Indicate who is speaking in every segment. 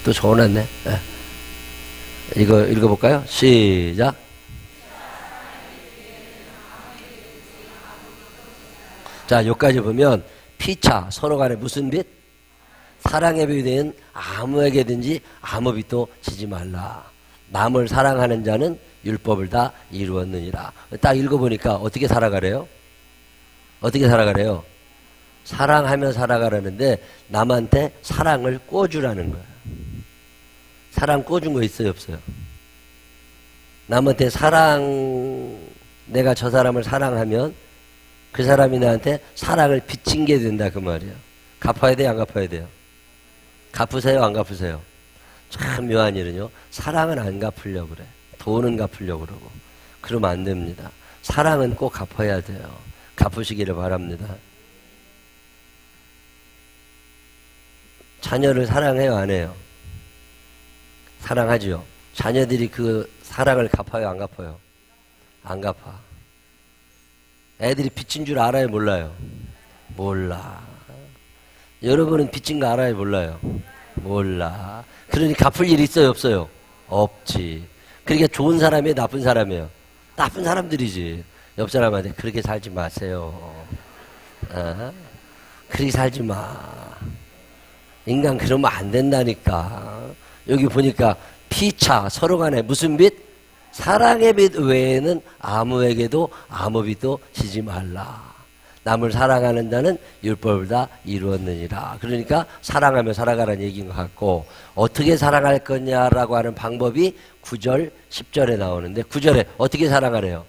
Speaker 1: 또 적어놨네. 이거 읽어볼까요? 시작. 자, 여기까지 보면 피차, 서로 간에 무슨 빚? 사랑의 빚은 아무에게든지 아무 빚도 지지 말라. 남을 사랑하는 자는 율법을 다 이루었느니라. 딱 읽어보니까 어떻게 살아가래요? 어떻게 살아가래요? 사랑하며 살아가라는데 남한테 사랑을 꿔주라는 거야. 사랑 꿔준 거 있어요, 없어요? 남한테 내가 저 사람을 사랑하면 그 사람이 나한테 사랑을 빚진 게 된다 그 말이에요. 갚아야 돼요, 안 갚아야 돼요? 갚으세요, 안 갚으세요? 참 묘한 일은요, 사랑은 안 갚으려고 그래. 돈은 갚으려고 그러고. 그러면 안 됩니다. 사랑은 꼭 갚아야 돼요. 갚으시기를 바랍니다. 자녀를 사랑해요, 안 해요? 사랑하죠. 자녀들이 그 사랑을 갚아요, 안 갚아요? 안 갚아. 애들이 빚진 줄 알아요, 몰라요? 몰라. 여러분은 빚진 거 알아요, 몰라요? 몰라. 그러니 갚을 일 있어요, 없어요? 없지. 그러니까 좋은 사람이에요, 나쁜 사람이에요? 나쁜 사람들이지. 옆 사람한테 그렇게 살지 마세요. 그렇게 살지 마. 인간 그러면 안 된다니까. 여기 보니까 피차, 서로 간에 무슨 빚? 사랑의 빚 외에는 아무에게도 아무 빚도 지지 말라. 남을 사랑하는 자는 율법을 다 이루었느니라. 그러니까 사랑하며 살아가라는 얘기인 것 같고, 어떻게 사랑할 거냐라고 하는 방법이 9절, 10절에 나오는데, 9절에 어떻게 사랑하래요?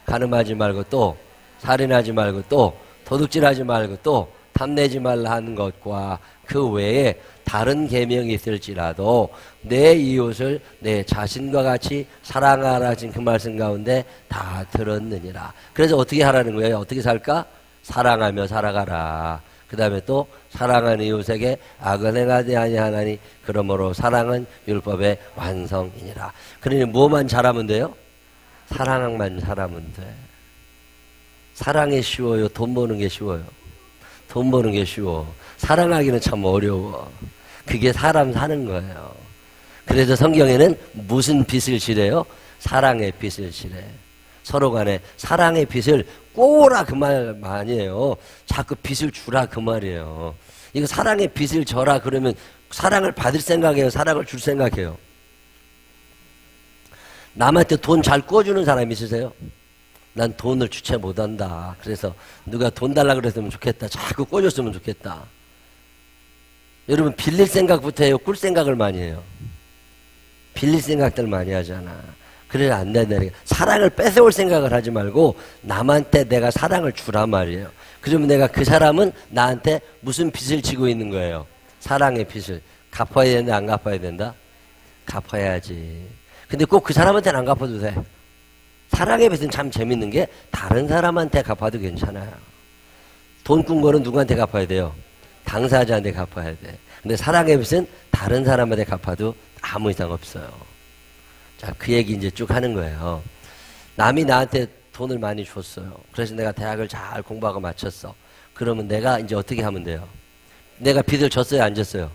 Speaker 1: 간음하지 말고, 또 살인하지 말고, 또 도둑질하지 말고, 또 탐내지 말라 하는 것과 그 외에 다른 계명이 있을지라도 내 이웃을 내 자신과 같이 사랑하라. 지금 그 말씀 가운데 다 들었느니라. 그래서 어떻게 하라는 거예요? 어떻게 살까? 사랑하며 살아가라. 그 다음에 또 사랑하는 이웃에게 악은 행하지 아니하나니 그러므로 사랑은 율법의 완성이니라. 그러니 뭐만 잘하면 돼요? 사랑만 잘하면 돼. 사랑이 쉬워요? 돈 버는 게 쉬워요? 돈 버는 게 쉬워. 사랑하기는 참 어려워. 그게 사람 사는 거예요. 그래서 성경에는 무슨 빚을 지래요? 사랑의 빚을 지래. 서로 간에 사랑의 빚을 꼬라 그 말 아니에요. 자꾸 빚을 주라 그 말이에요. 이거 사랑의 빚을 져라 그러면 사랑을 받을 생각이에요? 사랑을 줄 생각이에요? 남한테 돈 잘 꿔주는 사람 있으세요? 난 돈을 주체 못한다. 그래서 누가 돈 달라 그랬으면 좋겠다. 자꾸 꿔줬으면 좋겠다. 여러분 빌릴 생각부터 해요? 꿀 생각을 많이 해요? 빌릴 생각들 많이 하잖아. 그래야 안 된다니까. 사랑을 뺏어올 생각을 하지 말고 남한테 내가 사랑을 주란 말이에요. 그러면 내가 그 사람은 나한테 무슨 빚을 지고 있는 거예요? 사랑의 빚을. 갚아야 된다, 안 갚아야 된다? 갚아야지. 근데 꼭 그 사람한테는 안 갚아도 돼. 사랑의 빚은 참 재밌는 게 다른 사람한테 갚아도 괜찮아요. 돈 꾼 거는 누구한테 갚아야 돼요? 당사자한테 갚아야 돼. 근데 사랑의 빚은 다른 사람한테 갚아도 아무 이상 없어요. 자, 그 얘기 이제 쭉 하는 거예요. 남이 나한테 돈을 많이 줬어요. 그래서 내가 대학을 잘 공부하고 마쳤어. 그러면 내가 이제 어떻게 하면 돼요? 내가 빚을 졌어요, 안 졌어요?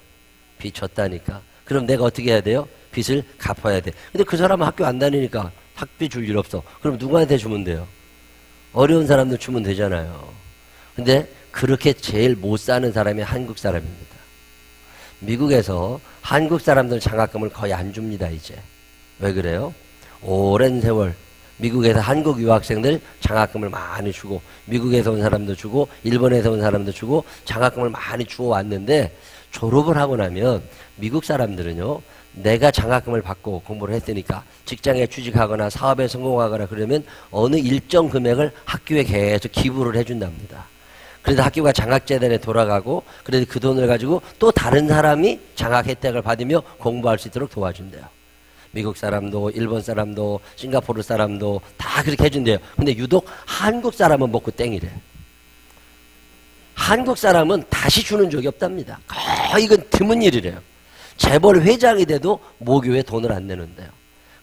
Speaker 1: 빚 졌다니까. 그럼 내가 어떻게 해야 돼요? 빚을 갚아야 돼. 근데 그 사람은 학교 안 다니니까 학비 줄 일 없어. 그럼 누구한테 주면 돼요? 어려운 사람들 주면 되잖아요. 근데 그렇게 제일 못 사는 사람이 한국 사람입니다. 미국에서 한국 사람들 장학금을 거의 안 줍니다, 이제. 왜 그래요? 오랜 세월 미국에서 한국 유학생들 장학금을 많이 주고, 미국에서 온 사람도 주고, 일본에서 온 사람도 주고, 장학금을 많이 주어 왔는데, 졸업을 하고 나면 미국 사람들은요, 내가 장학금을 받고 공부를 했으니까 직장에 취직하거나 사업에 성공하거나 그러면 어느 일정 금액을 학교에 계속 기부를 해준답니다. 그래서 학교가 장학재단에 돌아가고, 그래서 그 돈을 가지고 또 다른 사람이 장학 혜택을 받으며 공부할 수 있도록 도와준대요. 미국 사람도 일본 사람도 싱가포르 사람도 다 그렇게 해준대요. 근데 유독 한국 사람은 먹고 땡이래. 한국 사람은 다시 주는 적이 없답니다. 거의 이건 드문 일이래요. 재벌 회장이 돼도 모교에 돈을 안 내는데요.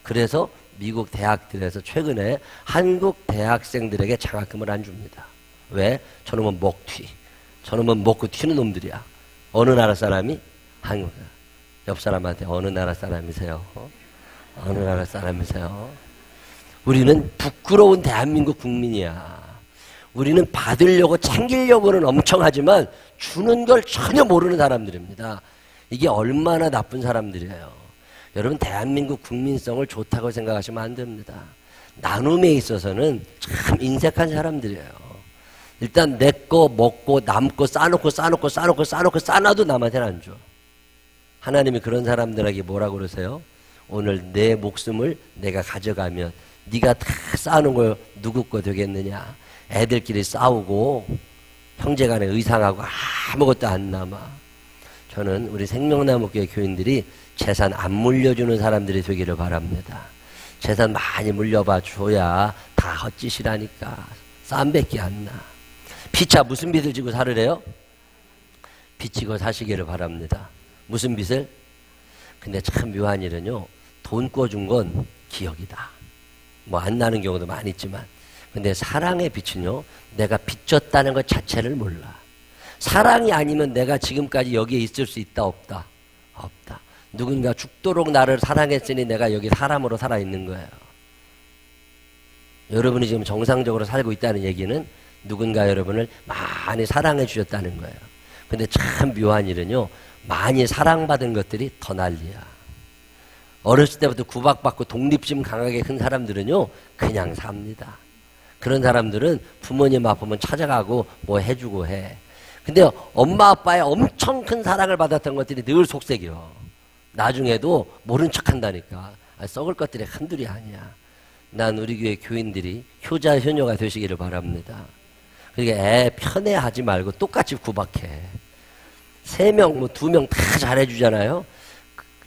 Speaker 1: 그래서 미국 대학들에서 최근에 한국 대학생들에게 장학금을 안 줍니다. 왜? 저놈은 먹튀. 저놈은 먹고 튀는 놈들이야. 어느 나라 사람이? 한국 사람. 옆 사람한테 어느 나라 사람이세요? 어느 나라 사람이세요? 우리는 부끄러운 대한민국 국민이야. 우리는 받으려고 챙기려고는 엄청 하지만 주는 걸 전혀 모르는 사람들입니다. 이게 얼마나 나쁜 사람들이에요. 여러분, 대한민국 국민성을 좋다고 생각하시면 안 됩니다. 나눔에 있어서는 참 인색한 사람들이에요. 일단 내 거 먹고 남거 싸놓고 싸놔도 남한테는 안 줘. 하나님이 그런 사람들에게 뭐라고 그러세요? 오늘 내 목숨을 내가 가져가면 네가 다 쌓아놓은 거 누구 거 되겠느냐. 애들끼리 싸우고 형제간에 의상하고 아무것도 안 남아. 저는 우리 생명나무교회 교인들이 재산 안 물려주는 사람들이 되기를 바랍니다. 재산 많이 물려봐 줘야 다 헛짓이라니까. 쌈밖에 안 나. 피차 무슨 빚을 지고 살으래요? 빚지고 사시기를 바랍니다. 무슨 빚을? 근데 참 묘한 일은요, 돈 꿔준 건 기억이다. 뭐 안 나는 경우도 많이 있지만, 근데 사랑의 빚은요, 내가 빚졌다는 것 자체를 몰라. 사랑이 아니면 내가 지금까지 여기에 있을 수 있다 없다? 없다. 누군가 죽도록 나를 사랑했으니 내가 여기 사람으로 살아있는 거예요. 여러분이 지금 정상적으로 살고 있다는 얘기는 누군가 여러분을 많이 사랑해 주셨다는 거예요. 근데 참 묘한 일은요, 많이 사랑받은 것들이 더 난리야. 어렸을 때부터 구박받고 독립심 강하게 큰 사람들은요, 그냥 삽니다. 그런 사람들은 부모님 아프면 찾아가고 뭐 해주고 해. 근데 엄마 아빠의 엄청 큰 사랑을 받았던 것들이 늘 속색이요. 나중에도 모른 척 한다니까. 썩을 것들이 한둘이 아니야. 난 우리 교회 교인들이 효자 효녀가 되시기를 바랍니다. 그러니까 애 편애하지 말고 똑같이 구박해. 3명, 뭐 2명 다 잘해주잖아요.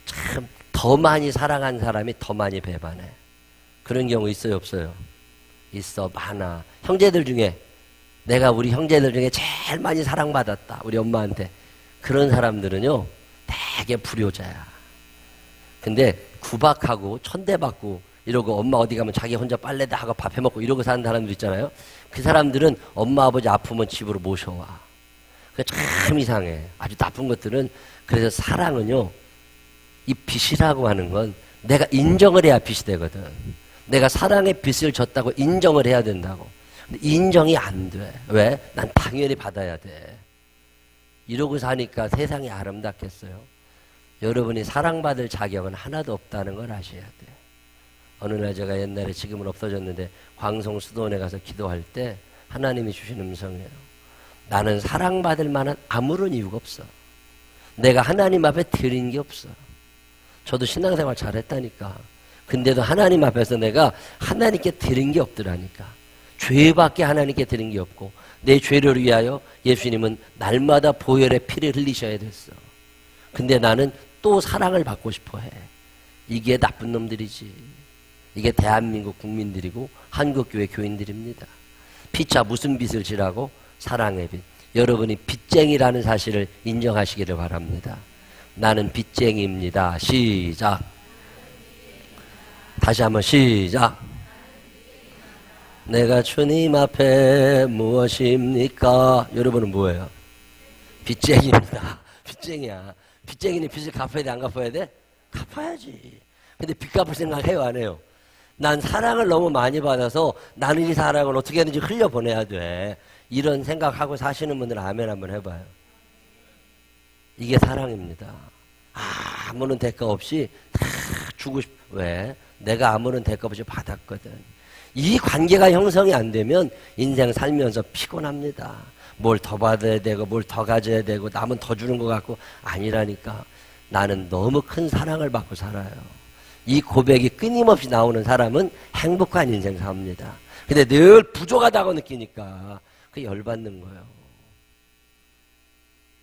Speaker 1: 참 더 많이 사랑한 사람이 더 많이 배반해. 그런 경우 있어요, 없어요? 있어, 많아. 형제들 중에 내가 우리 형제들 중에 제일 많이 사랑받았다, 우리 엄마한테. 그런 사람들은요, 되게 불효자야. 근데 구박하고 천대받고 이러고 엄마 어디 가면 자기 혼자 빨래다 하고 밥 해먹고 이러고 사는 사람들 있잖아요. 그 사람들은 엄마 아버지 아프면 집으로 모셔와. 그게 참 이상해. 아주 나쁜 것들은. 그래서 사랑은요, 이 빚이라고 하는 건 내가 인정을 해야 빚이 되거든. 내가 사랑의 빚을 졌다고 인정을 해야 된다고. 근데 인정이 안 돼. 왜? 난 당연히 받아야 돼. 이러고 사니까 세상이 아름답겠어요? 여러분이 사랑받을 자격은 하나도 없다는 걸 아셔야 돼. 어느 날 제가 옛날에, 지금은 없어졌는데, 광송 수도원에 가서 기도할 때 하나님이 주신 음성이에요. 나는 사랑받을 만한 아무런 이유가 없어. 내가 하나님 앞에 드린 게 없어. 저도 신앙생활 잘했다니까. 근데도 하나님 앞에서 내가 하나님께 드린 게 없더라니까. 죄밖에 하나님께 드린 게 없고, 내 죄를 위하여 예수님은 날마다 보혈의 피를 흘리셔야 됐어. 근데 나는 또 사랑을 받고 싶어 해. 이게 나쁜 놈들이지. 이게 대한민국 국민들이고 한국교회 교인들입니다. 피차 무슨 빚을 지라고? 사랑의 빚. 여러분이 빚쟁이라는 사실을 인정하시기를 바랍니다. 나는 빚쟁이입니다. 시작. 다시 한번 시작. 내가 주님 앞에 무엇입니까? 여러분은 뭐예요? 빚쟁이입니다. 빚쟁이야. 빚쟁이는 빚을 갚아야 돼, 안 갚아야 돼? 갚아야지. 근데 빚 갚을 생각해요, 안 해요? 난 사랑을 너무 많이 받아서 나는 이 사랑을 어떻게 하든지 흘려보내야 돼. 이런 생각하고 사시는 분들은 아멘 한번 해봐요. 이게 사랑입니다. 아무런 대가 없이 다 주고 싶어. 왜? 내가 아무런 대가 없이 받았거든. 이 관계가 형성이 안 되면 인생 살면서 피곤합니다. 뭘 더 받아야 되고 뭘 더 가져야 되고 남은 더 주는 것 같고. 아니라니까. 나는 너무 큰 사랑을 받고 살아요. 이 고백이 끊임없이 나오는 사람은 행복한 인생 삽니다. 근데 늘 부족하다고 느끼니까 그 열받는 거예요.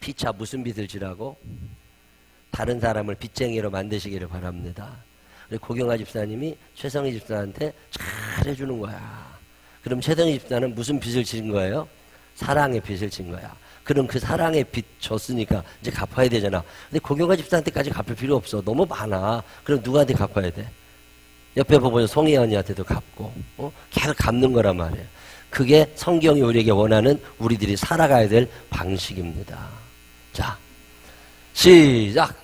Speaker 1: 피차 무슨 빚을 지라고? 다른 사람을 빚쟁이로 만드시기를 바랍니다. 우리 고경아 집사님이 최성희 집사한테 잘 해주는 거야. 그럼 최성희 집사는 무슨 빚을 진 거예요? 사랑의 빚을 진 거야. 그럼 그 사랑의 빚 졌으니까 이제 갚아야 되잖아. 근데 고경아 집사한테까지 갚을 필요 없어. 너무 많아. 그럼 누구한테 갚아야 돼? 옆에 보면 송혜 언니한테도 갚고, 계속 갚는 거란 말이에요. 그게 성경이 우리에게 원하는 우리들이 살아가야 될 방식입니다. 자, 시작.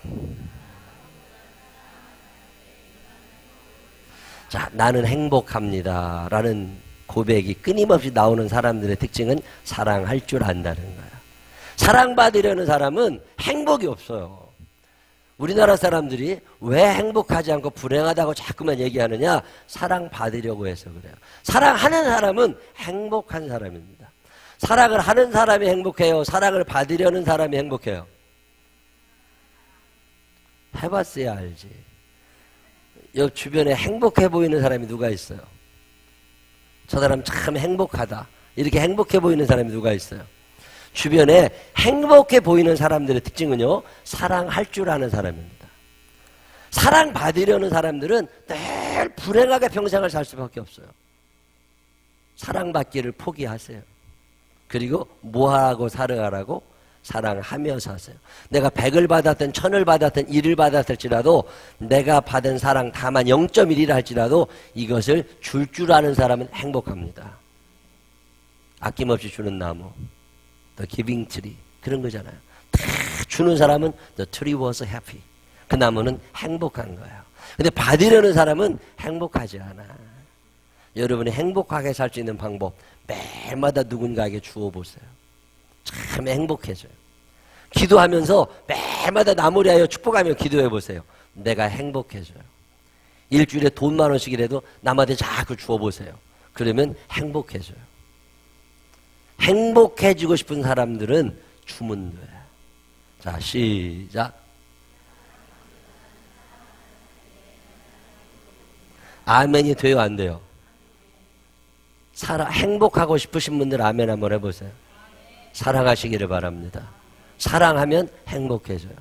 Speaker 1: 자, 나는 행복합니다 라는 고백이 끊임없이 나오는 사람들의 특징은 사랑할 줄 안다는 거야. 사랑받으려는 사람은 행복이 없어요. 우리나라 사람들이 왜 행복하지 않고 불행하다고 자꾸만 얘기하느냐? 사랑받으려고 해서 그래요. 사랑하는 사람은 행복한 사람입니다. 사랑을 하는 사람이 행복해요? 사랑을 받으려는 사람이 행복해요? 해봤어야 알지. 옆 주변에 행복해 보이는 사람이 누가 있어요? 저 사람 참 행복하다. 이렇게 행복해 보이는 사람이 누가 있어요? 주변에 행복해 보이는 사람들의 특징은요, 사랑할 줄 아는 사람입니다. 사랑받으려는 사람들은 늘 불행하게 평생을 살 수밖에 없어요. 사랑받기를 포기하세요. 그리고 뭐하고 살아가라고? 사랑하며 사세요. 내가 100을 받았든 1000을 받았든 1을 받았을지라도 내가 받은 사랑 다만 0.1이라 할지라도 이것을 줄 아는 사람은 행복합니다. 아낌없이 주는 나무, The giving tree, 그런 거잖아요. 다 주는 사람은 The tree was happy. 그 나무는 행복한 거예요. 근데 받으려는 사람은 행복하지 않아. 여러분이 행복하게 살 수 있는 방법, 매일마다 누군가에게 주어보세요. 참 행복해져요. 기도하면서 매일마다 나무리하여 축복하며 기도해보세요. 내가 행복해져요. 일주일에 돈 10,000원씩이라도 남한테 자꾸 주어보세요. 그러면 행복해져요. 행복해지고 싶은 사람들은 주면 돼. 자, 시작. 아멘이 돼요, 안 돼요? 행복하고 싶으신 분들 아멘 한번 해보세요. 사랑하시기를 바랍니다. 사랑하면 행복해져요.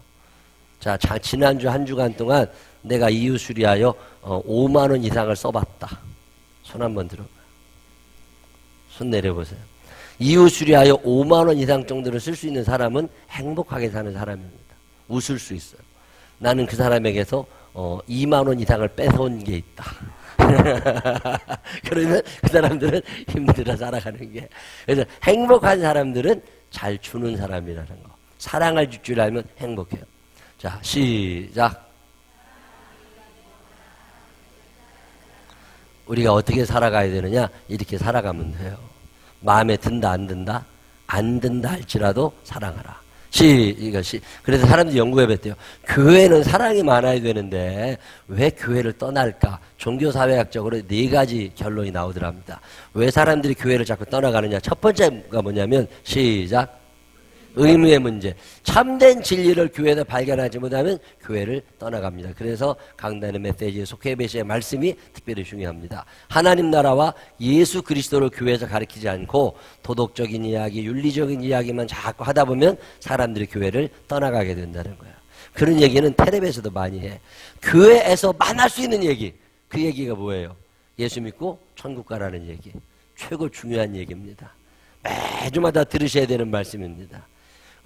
Speaker 1: 자, 지난주 한 주간 동안 내가 이웃을 위하여 5만 원 이상을 써봤다. 손 한번 들어봐요. 손 내려보세요. 이웃을 위하여 5만 원 이상 정도를 쓸 수 있는 사람은 행복하게 사는 사람입니다. 웃을 수 있어요. 나는 그 사람에게서 2만 원 이상을 뺏어온 게 있다. 그러면 그 사람들은 힘들어 살아가는 게. 그래서 행복한 사람들은 잘 주는 사람이라는 거. 사랑을 줄 줄 알면 행복해요. 자, 시작. 우리가 어떻게 살아가야 되느냐? 이렇게 살아가면 돼요. 마음에 든다 안 든다? 안 든다 할지라도 사랑하라. 그래서 사람들이 연구해봤대요. 교회는 사랑이 많아야 되는데 왜 교회를 떠날까? 종교사회학적으로 4가지 결론이 나오더랍니다. 왜 사람들이 교회를 자꾸 떠나가느냐? 첫 번째가 뭐냐면 시작. 의무의 문제. 참된 진리를 교회에서 발견하지 못하면 교회를 떠나갑니다. 그래서 강단의 메시지, 속회배시의 말씀이 특별히 중요합니다. 하나님 나라와 예수 그리스도를 교회에서 가르치지 않고 도덕적인 이야기, 윤리적인 이야기만 자꾸 하다 보면 사람들이 교회를 떠나가게 된다는 거예요. 그런 얘기는 텔레비에서도 많이 해. 교회에서만 할 수 있는 얘기. 그 얘기가 뭐예요? 예수 믿고 천국 가라는 얘기. 최고 중요한 얘기입니다. 매주마다 들으셔야 되는 말씀입니다.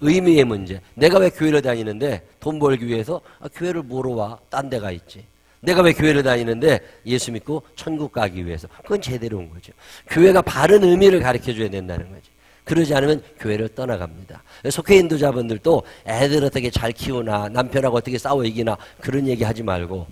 Speaker 1: 의미의 문제. 내가 왜 교회를 다니는데 돈 벌기 위해서 교회를 뭐로 와? 딴 데가 있지. 내가 왜 교회를 다니는데 예수 믿고 천국 가기 위해서. 그건 제대로 온 거죠. 교회가 바른 의미를 가르쳐줘야 된다는 거지. 그러지 않으면 교회를 떠나갑니다. 속회 인도자분들도 애들 어떻게 잘 키우나 남편하고 어떻게 싸워 이기나 그런 얘기 하지 말고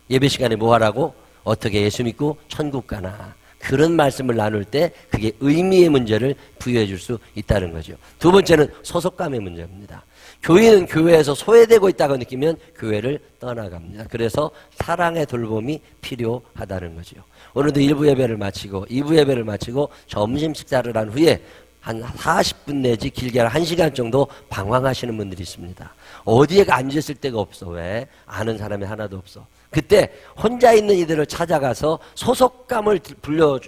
Speaker 1: 예배 시간에 뭐 하라고? 어떻게 예수 믿고 천국 가나. 그런 말씀을 나눌 때 그게 의미의 문제를 부여해 줄 수 있다는 거죠. 두 번째는 소속감의 문제입니다. 교회는 교회에서 소외되고 있다고 느끼면 교회를 떠나갑니다. 그래서 사랑의 돌봄이 필요하다는 거죠. 오늘도 1부 예배를 마치고 2부 예배를 마치고 점심 식사를 한 후에 한 40분 내지 길게 한 1시간 정도 방황하시는 분들이 있습니다. 어디에 앉았을 데가 없어. 왜? 아는 사람이 하나도 없어. 그때 혼자 있는 이들을 찾아가서 소속감을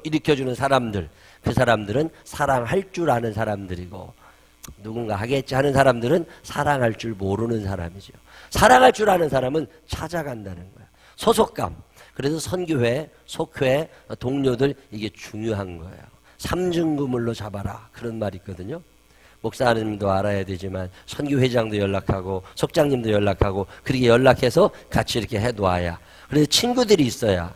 Speaker 1: 일으켜주는 사람들, 그 사람들은 사랑할 줄 아는 사람들이고 누군가 하겠지 하는 사람들은 사랑할 줄 모르는 사람이죠. 사랑할 줄 아는 사람은 찾아간다는 거예요. 소속감. 그래서 선교회, 속회, 동료들 이게 중요한 거예요. 삼중구물로 잡아라. 그런 말이 있거든요. 목사님도 알아야 되지만 선교회장도 연락하고 속장님도 연락하고 그렇게 연락해서 같이 이렇게 해놓아야. 그래서 친구들이 있어야.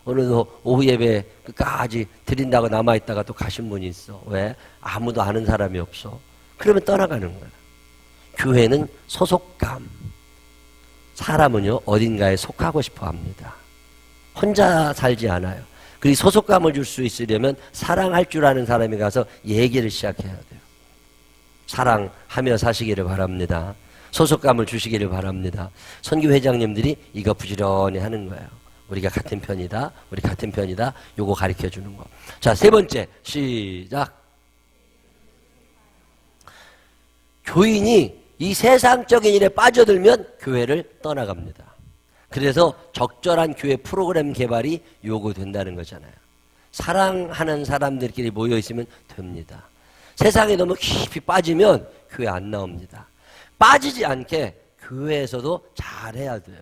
Speaker 1: 오늘도 오후 예배 끝까지 드린다고 남아있다가 또 가신 분이 있어. 왜? 아무도 아는 사람이 없어. 그러면 떠나가는 거야. 교회는 소속감. 사람은요 어딘가에 속하고 싶어 합니다. 혼자 살지 않아요. 그리고 소속감을 줄 수 있으려면 사랑할 줄 아는 사람이 가서 얘기를 시작해야 돼요. 사랑하며 사시기를 바랍니다. 소속감을 주시기를 바랍니다. 선교 회장님들이 이거 부지런히 하는 거예요. 우리가 같은 편이다. 우리 같은 편이다. 요거 가르쳐 주는 거. 자, 세 번째. 시작. 교인이 이 세상적인 일에 빠져들면 교회를 떠나갑니다. 그래서 적절한 교회 프로그램 개발이 요구된다는 거잖아요. 사랑하는 사람들끼리 모여 있으면 됩니다. 세상에 너무 깊이 빠지면 교회 안 나옵니다. 빠지지 않게 교회에서도 잘해야 돼요.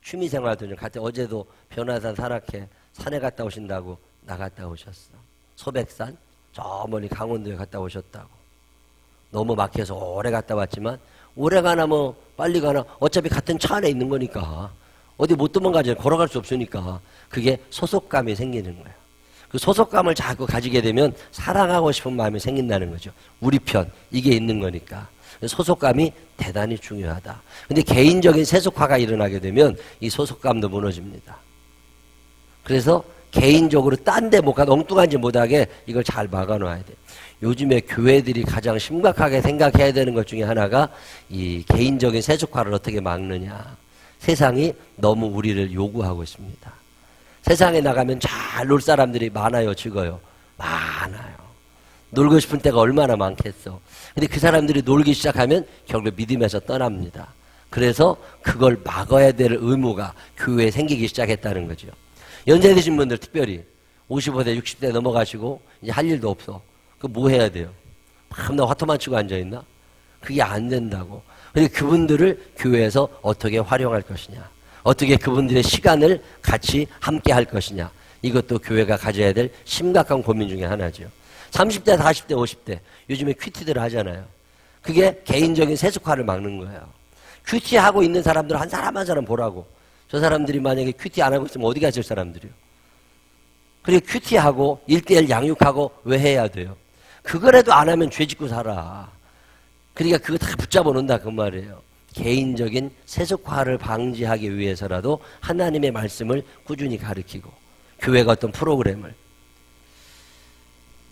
Speaker 1: 취미생활도 좀 같이 어제도 변화산 산악회 산에 갔다 오신다고 나갔다 오셨어. 소백산 저 멀리 강원도에 갔다 오셨다고. 너무 막혀서 오래 갔다 왔지만 오래 가나 뭐 빨리 가나 어차피 같은 차 안에 있는 거니까 어디 못 도망가지 걸어갈 수 없으니까 그게 소속감이 생기는 거예요. 그 소속감을 자꾸 가지게 되면 사랑하고 싶은 마음이 생긴다는 거죠. 우리 편 이게 있는 거니까. 소속감이 대단히 중요하다. 근데 개인적인 세속화가 일어나게 되면 이 소속감도 무너집니다. 그래서 개인적으로 딴 데 못 가도 엉뚱한 짓 못하게 이걸 잘 막아놔야 돼요. 요즘에 교회들이 가장 심각하게 생각해야 되는 것 중에 하나가 이 개인적인 세속화를 어떻게 막느냐. 세상이 너무 우리를 요구하고 있습니다. 세상에 나가면 잘 놀 사람들이 많아요, 적어요? 많아요. 놀고 싶은 때가 얼마나 많겠어. 근데 그 사람들이 놀기 시작하면 결국 믿음에서 떠납니다. 그래서 그걸 막아야 될 의무가 교회에 생기기 시작했다는 거죠. 연세 드신 분들 특별히 55대 60대 넘어가시고 이제 할 일도 없어. 그 뭐 해야 돼요? 밤낮 화투만 치고 앉아있나? 그게 안 된다고. 근데 그분들을 교회에서 어떻게 활용할 것이냐. 어떻게 그분들의 시간을 같이 함께 할 것이냐. 이것도 교회가 가져야 될 심각한 고민 중에 하나죠. 30대, 40대, 50대 요즘에 큐티들 하잖아요. 그게 개인적인 세속화를 막는 거예요. 큐티하고 있는 사람들 한 사람 한 사람 보라고. 저 사람들이 만약에 큐티 안 하고 있으면 어디 가실 사람들이요. 그리고 큐티하고 1:1 양육하고 왜 해야 돼요? 그거라도 안 하면 죄 짓고 살아. 그러니까 그거 다 붙잡아 놓는다 그 말이에요. 개인적인 세속화를 방지하기 위해서라도 하나님의 말씀을 꾸준히 가르치고 교회가 어떤 프로그램을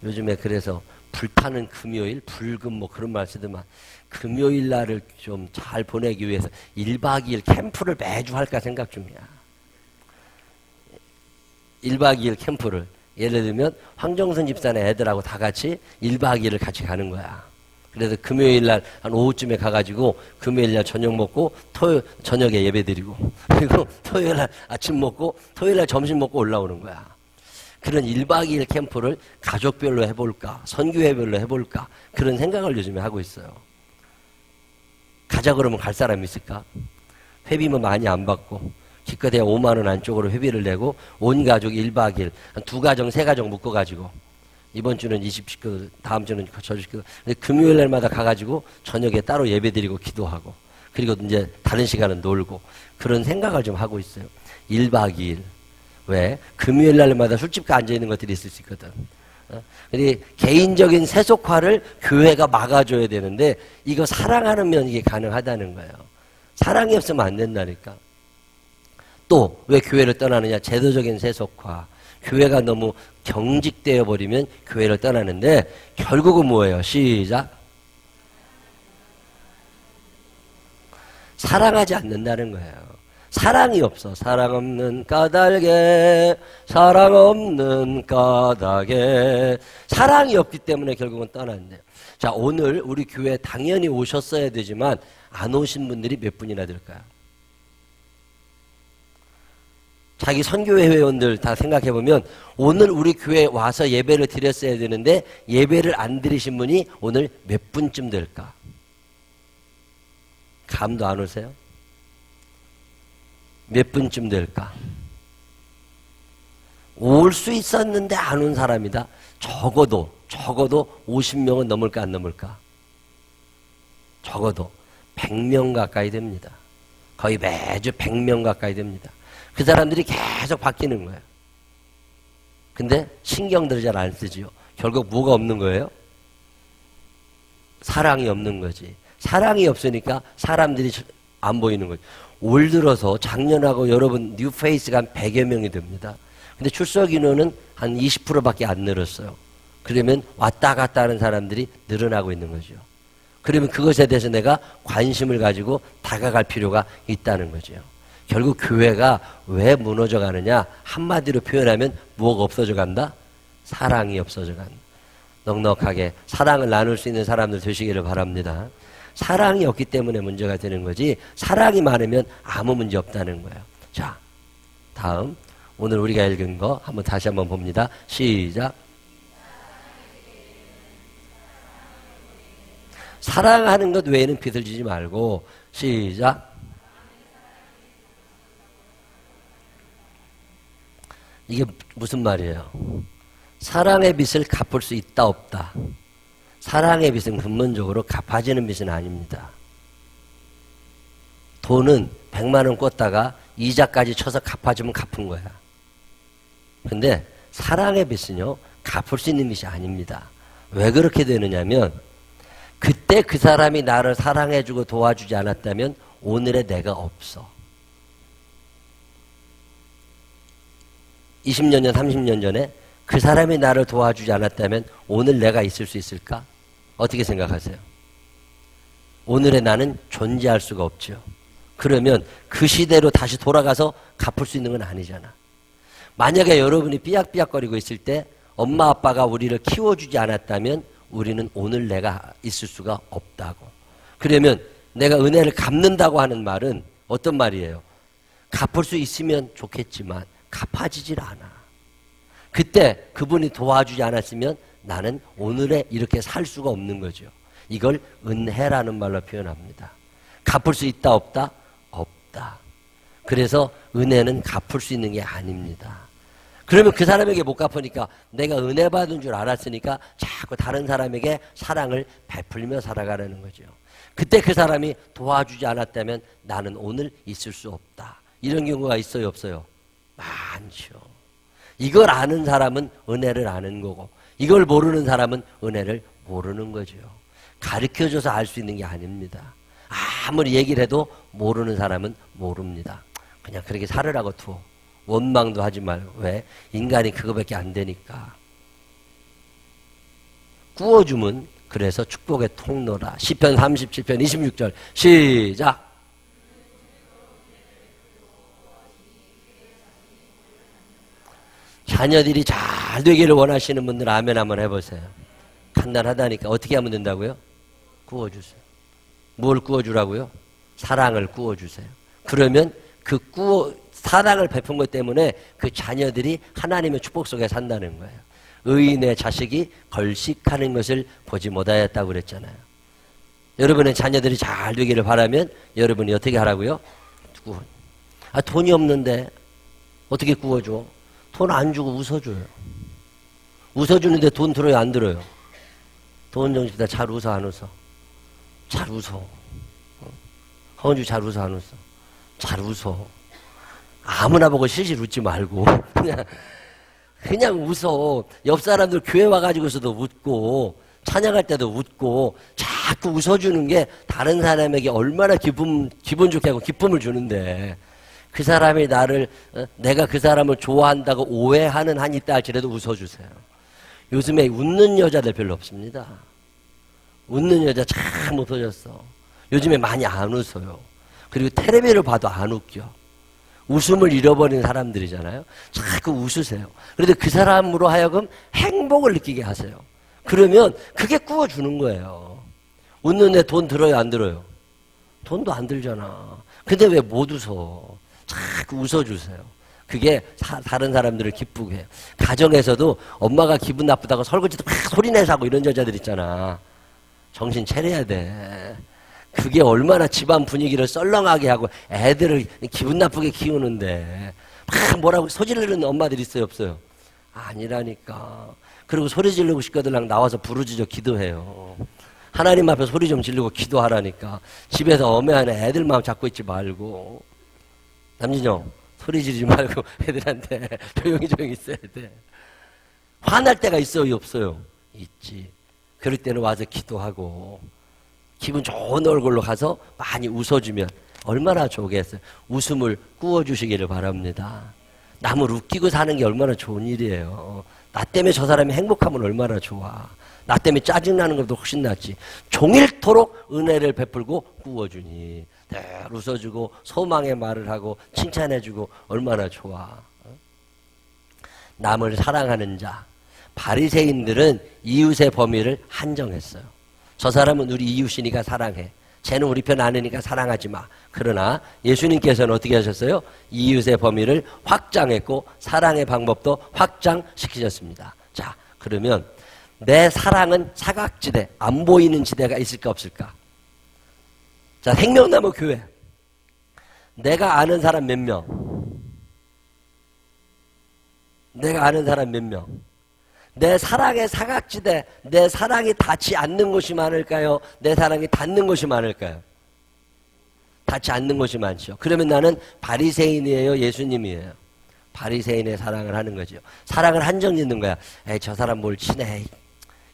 Speaker 1: 요즘에 그래서 불타는 금요일, 불금 뭐 그런 말 쓰더만 금요일 날을 좀 잘 보내기 위해서 1박 2일 캠프를 매주 할까 생각 중이야. 1박 2일 캠프를 예를 들면 황정선 집사네 애들하고 다 같이 1박 2일을 같이 가는 거야. 그래서 금요일 날 한 오후쯤에 가가지고 금요일 날 저녁 먹고 저녁에 예배 드리고 그리고 토요일 날 아침 먹고 토요일 날 점심 먹고 올라오는 거야. 그런 1박 2일 캠프를 가족별로 해볼까 선교회별로 해볼까 그런 생각을 요즘에 하고 있어요. 가자 그러면 갈 사람 있을까? 회비만 많이 안 받고 기껏해야 5만 원 안쪽으로 회비를 내고 온 가족 1박 2일 한 2가정 3가정 묶어가지고 이번 주는 20식구 다음 주는 저 식구 금요일 날마다 가가지고 저녁에 따로 예배드리고 기도하고 그리고 이제 다른 시간은 놀고 그런 생각을 좀 하고 있어요. 1박 2일 왜? 금요일 날마다 술집 가 앉아있는 것들이 있을 수 있거든. 근데 개인적인 세속화를 교회가 막아줘야 되는데 이거 사랑하는 면 이게 가능하다는 거예요. 사랑이 없으면 안 된다니까. 또 왜 교회를 떠나느냐? 제도적인 세속화. 교회가 너무 경직되어 버리면 교회를 떠나는데 결국은 뭐예요? 시작. 사랑하지 않는다는 거예요. 사랑이 없어. 사랑 없는 까닭에 사랑 없는 까닭에 사랑이 없기 때문에 결국은 떠난대요. 자, 오늘 우리 교회 당연히 오셨어야 되지만 안 오신 분들이 몇 분이나 될까요? 자기 선교회 회원들 다 생각해보면 오늘 우리 교회에 와서 예배를 드렸어야 되는데 예배를 안 드리신 분이 오늘 몇 분쯤 될까? 감도 안 오세요? 몇 분쯤 될까? 올 수 있었는데 안 온 사람이다. 적어도 50명은 넘을까 안 넘을까? 적어도 100명 가까이 됩니다. 거의 매주 100명 가까이 됩니다. 그 사람들이 계속 바뀌는 거예요. 근데 신경들 잘 안 쓰지요. 결국 뭐가 없는 거예요? 사랑이 없는 거지. 사랑이 없으니까 사람들이 안 보이는 거지. 올 들어서 작년하고 여러분 뉴페이스가 한 100여 명이 됩니다. 근데 출석 인원은 한 20%밖에 안 늘었어요. 그러면 왔다 갔다 하는 사람들이 늘어나고 있는 거죠. 그러면 그것에 대해서 내가 관심을 가지고 다가갈 필요가 있다는 거죠. 결국 교회가 왜 무너져 가느냐? 한마디로 표현하면 뭐가 없어져 간다? 사랑이 없어져 간다. 넉넉하게 사랑을 나눌 수 있는 사람들 되시기를 바랍니다. 사랑이 없기 때문에 문제가 되는 거지 사랑이 많으면 아무 문제 없다는 거예요. 자, 다음 오늘 우리가 읽은 거 다시 한번 봅니다. 시작. 사랑하는 것 외에는 빚을 지지 말고 시작. 이게 무슨 말이에요? 사랑의 빚을 갚을 수 있다 없다. 사랑의 빚은 근본적으로 갚아지는 빚은 아닙니다. 돈은 100만 원 꿨다가 이자까지 쳐서 갚아주면 갚은 거야. 근데 사랑의 빚은요, 갚을 수 있는 빚이 아닙니다. 왜 그렇게 되느냐면 그때 그 사람이 나를 사랑해주고 도와주지 않았다면 오늘의 내가 없어. 20년 전, 30년 전에 그 사람이 나를 도와주지 않았다면 오늘 내가 있을 수 있을까? 어떻게 생각하세요? 오늘의 나는 존재할 수가 없죠. 그러면 그 시대로 다시 돌아가서 갚을 수 있는 건 아니잖아. 만약에 여러분이 삐약삐약거리고 있을 때 엄마 아빠가 우리를 키워주지 않았다면 우리는 오늘 내가 있을 수가 없다고. 그러면 내가 은혜를 갚는다고 하는 말은 어떤 말이에요? 갚을 수 있으면 좋겠지만 갚아지질 않아. 그때 그분이 도와주지 않았으면 나는 오늘에 이렇게 살 수가 없는 거죠. 이걸 은혜라는 말로 표현합니다. 갚을 수 있다 없다? 없다. 그래서 은혜는 갚을 수 있는 게 아닙니다. 그러면 그 사람에게 못 갚으니까 내가 은혜 받은 줄 알았으니까 자꾸 다른 사람에게 사랑을 베풀며 살아가려는 거죠. 그때 그 사람이 도와주지 않았다면 나는 오늘 있을 수 없다. 이런 경우가 있어요 없어요? 많죠. 이걸 아는 사람은 은혜를 아는 거고 이걸 모르는 사람은 은혜를 모르는 거죠. 가르쳐줘서 알 수 있는 게 아닙니다. 아무리 얘기를 해도 모르는 사람은 모릅니다. 그냥 그렇게 살으라고 두어. 원망도 하지 말고. 왜? 인간이 그거밖에 안 되니까. 구워주면 그래서 축복의 통로라. 시편 37편 26절 시작. 자녀들이 잘 되기를 원하시는 분들 아멘 한번 해보세요. 간단하다니까. 어떻게 하면 된다고요? 구워주세요. 뭘 구워주라고요? 사랑을 구워주세요. 그러면 그 사랑을 베푼 것 때문에 그 자녀들이 하나님의 축복 속에 산다는 거예요. 의인의 자식이 걸식하는 것을 보지 못하였다고 그랬잖아요. 여러분의 자녀들이 잘 되기를 바라면 여러분이 어떻게 하라고요? 돈이 없는데 어떻게 구워줘? 돈 안 주고 웃어줘요. 웃어주는데 돈 들어요 안 들어요? 돈 정신다. 잘 웃어 안 웃어? 잘 웃어. 허은주 잘 웃어 안 웃어? 잘 웃어. 아무나 보고 실실 웃지 말고 그냥 웃어. 옆 사람들 교회 와가지고서도 웃고 찬양할 때도 웃고 자꾸 웃어주는 게 다른 사람에게 얼마나 기분 좋게 하고 기쁨을 주는데 그 사람이 내가 그 사람을 좋아한다고 오해하는 한이 있다 할지라도 웃어주세요. 요즘에 웃는 여자들 별로 없습니다. 웃는 여자 참 없어졌어. 요즘에 많이 안 웃어요. 그리고 텔레비를 봐도 안 웃겨. 웃음을 잃어버린 사람들이잖아요. 자꾸 웃으세요. 그런데 그 사람으로 하여금 행복을 느끼게 하세요. 그러면 그게 구워주는 거예요. 웃는 애 돈 들어요 안 들어요? 돈도 안 들잖아. 근데 왜 못 웃어? 자꾸 웃어주세요. 그게 다른 사람들을 기쁘게 해요. 가정에서도 엄마가 기분 나쁘다고 설거지도 막 소리내서 하고 이런 여자들 있잖아. 정신 차려야 돼. 그게 얼마나 집안 분위기를 썰렁하게 하고 애들을 기분 나쁘게 키우는데 막 뭐라고 소리 지르는 엄마들 있어요 없어요? 아니라니까. 그리고 소리 지르고 싶거들랑 나와서 부르짖어 기도해요. 하나님 앞에 소리 좀 지르고 기도하라니까. 집에서 엄해하는 애들 마음 잡고 있지 말고. 남진영 소리 지르지 말고 애들한테 조용히 있어야 돼. 화날 때가 있어요 없어요? 있지. 그럴 때는 와서 기도하고 기분 좋은 얼굴로 가서 많이 웃어주면 얼마나 좋겠어요. 웃음을 꾸어주시기를 바랍니다. 남을 웃기고 사는 게 얼마나 좋은 일이에요. 나 때문에 저 사람이 행복하면 얼마나 좋아. 나 때문에 짜증나는 것도 훨씬 낫지. 종일토록 은혜를 베풀고 꾸어주니 늘 웃어주고 소망의 말을 하고 칭찬해주고 얼마나 좋아. 남을 사랑하는 자. 바리새인들은 이웃의 범위를 한정했어요. 저 사람은 우리 이웃이니까 사랑해. 쟤는 우리 편 아니니까 사랑하지 마. 그러나 예수님께서는 어떻게 하셨어요? 이웃의 범위를 확장했고 사랑의 방법도 확장시키셨습니다. 자, 그러면 내 사랑은 사각지대, 안 보이는 지대가 있을까 없을까? 자, 생명나무 교회. 내가 아는 사람 몇 명? 내가 아는 사람 몇 명? 내 사랑의 사각지대, 내 사랑이 닿지 않는 곳이 많을까요? 내 사랑이 닿는 곳이 많을까요? 닿지 않는 곳이 많죠. 그러면 나는 바리새인이에요? 예수님이에요? 바리새인의 사랑을 하는 거죠. 사랑을 한정 짓는 거야. 에이, 저 사람 뭘 친해.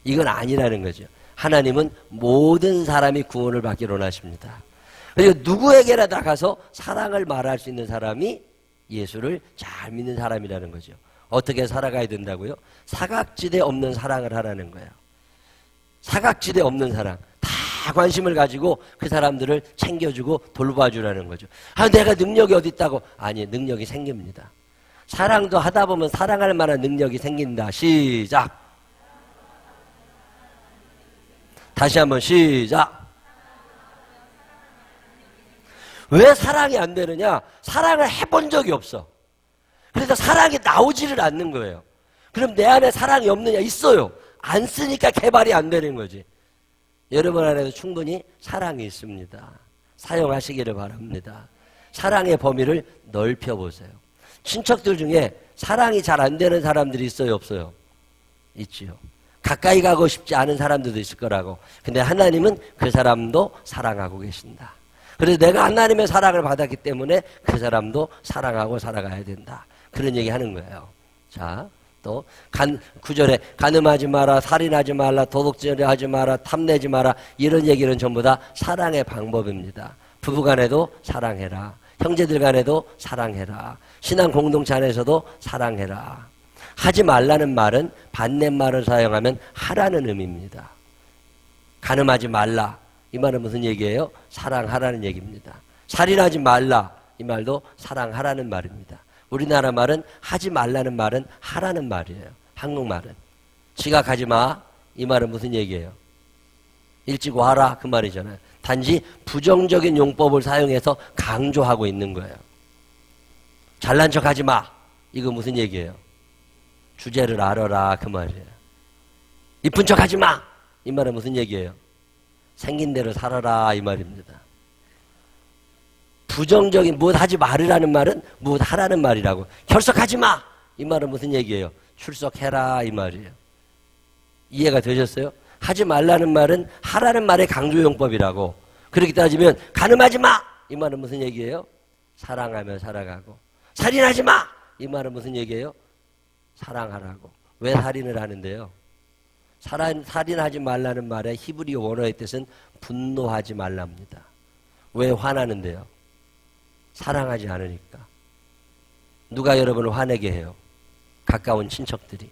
Speaker 1: 이건 아니라는 거죠. 하나님은 모든 사람이 구원을 받기를 원하십니다. 그리고 누구에게나 나가서 사랑을 말할 수 있는 사람이 예수를 잘 믿는 사람이라는 거죠. 어떻게 살아가야 된다고요? 사각지대 없는 사랑을 하라는 거예요. 사각지대 없는 사랑. 다 관심을 가지고 그 사람들을 챙겨주고 돌봐주라는 거죠. 아, 내가 능력이 어디 있다고? 아니, 능력이 생깁니다. 사랑도 하다 보면 사랑할 만한 능력이 생긴다. 시작. 다시 한번 시작. 왜 사랑이 안 되느냐? 사랑을 해본 적이 없어. 그래서 사랑이 나오지를 않는 거예요. 그럼 내 안에 사랑이 없느냐? 있어요. 안 쓰니까 개발이 안 되는 거지. 여러분 안에도 충분히 사랑이 있습니다. 사용하시기를 바랍니다. 사랑의 범위를 넓혀보세요. 친척들 중에 사랑이 잘 안 되는 사람들이 있어요? 없어요? 있지요. 가까이 가고 싶지 않은 사람들도 있을 거라고. 근데 하나님은 그 사람도 사랑하고 계신다. 그래서 내가 하나님의 사랑을 받았기 때문에 그 사람도 사랑하고 살아가야 된다. 그런 얘기 하는 거예요. 자, 또 9절에 간음하지 마라, 살인하지 말라, 도둑질하지 마라, 탐내지 마라. 이런 얘기는 전부 다 사랑의 방법입니다. 부부간에도 사랑해라. 형제들 간에도 사랑해라. 신앙 공동체 안에서도 사랑해라. 하지 말라는 말은 반대말을 사용하면 하라는 의미입니다. 간음하지 말라. 이 말은 무슨 얘기예요? 사랑하라는 얘기입니다. 살인하지 말라. 이 말도 사랑하라는 말입니다. 우리나라 말은 하지 말라는 말은 하라는 말이에요. 한국말은. 지각하지 마. 이 말은 무슨 얘기예요? 일찍 와라. 그 말이잖아요. 단지 부정적인 용법을 사용해서 강조하고 있는 거예요. 잘난 척하지 마. 이거 무슨 얘기예요? 주제를 알아라. 그 말이에요. 이쁜 척하지 마. 이 말은 무슨 얘기예요? 생긴 대로 살아라. 이 말입니다. 부정적인 무엇 하지 말으라는 말은 무엇 하라는 말이라고. 결석하지 마! 이 말은 무슨 얘기예요? 출석해라 이 말이에요. 이해가 되셨어요? 하지 말라는 말은 하라는 말의 강조용법이라고. 그렇게 따지면 간음하지 마! 이 말은 무슨 얘기예요? 사랑하며 살아가고. 살인하지 마! 이 말은 무슨 얘기예요? 사랑하라고. 왜 살인을 하는데요? 살인하지 말라는 말의 히브리어 원어의 뜻은 분노하지 말랍니다. 왜 화나는데요? 사랑하지 않으니까. 누가 여러분을 화내게 해요? 가까운 친척들이.